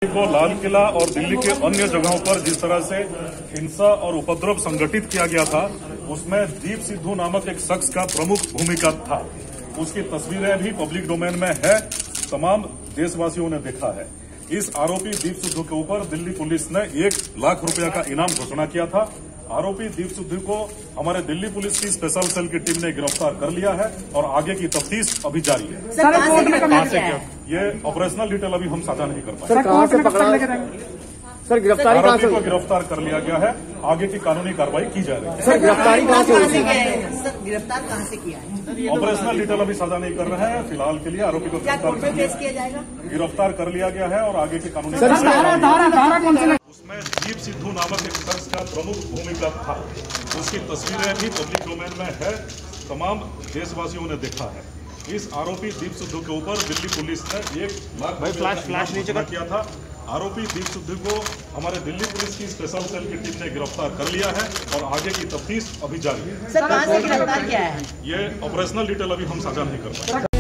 को लाल किला और दिल्ली के अन्य जगहों पर जिस तरह से हिंसा और उपद्रव संगठित किया गया था, उसमें दीप सिद्धू नामक एक शख्स का प्रमुख भूमिका था। उसकी तस्वीरें भी पब्लिक डोमेन में है, तमाम देशवासियों ने देखा है। इस आरोपी दीप सिद्धू के ऊपर दिल्ली पुलिस ने 1 लाख रुपया का इनाम घोषणा किया था। आरोपी दीप सिद्धू को हमारे दिल्ली पुलिस की स्पेशल सेल की टीम ने गिरफ्तार कर लिया है और आगे की तफ्तीश अभी जारी है। सर, कोर्ट में कहाँ से क्या? ये ऑपरेशनल डिटेल अभी हम साझा नहीं कर पाए। सर, कहाँ से पकड़ा? सर, गिरफ्तारी कहाँ से? आरोपी को गिरफ्तार कर लिया गया है, आगे की कानूनी कार्रवाई की जा रही है। सर, गिरफ्तारी कहाँ से हुई? सर, गिरफ्तार कहाँ से किया है? ऑपरेशनल डिटेल अभी साझा नहीं कर रहे हैं। फिलहाल के लिए आरोपी को गिरफ्तार कर लिया गया है और आगे की कानूनी कार्रवाई। उसमें दीप सिद्धू नामक एक शख्स का प्रमुख भूमिका था। उसकी तस्वीरें भी पब्लिक डोमेन में है, तमाम देशवासियों ने देखा है। इस आरोपी दीप सिद्धू के ऊपर दिल्ली पुलिस ने 1 लाख फ्लैश नीचे किया था। आरोपी दीप सिद्धू को हमारे दिल्ली पुलिस की स्पेशल सेल की टीम ने गिरफ्तार कर लिया है और आगे की तफ्तीश अभी जारी है। सर, कहाँ से गिरफ्तार किया है? ये ऑपरेशनल डिटेल अभी हम साझा नहीं कर पाए।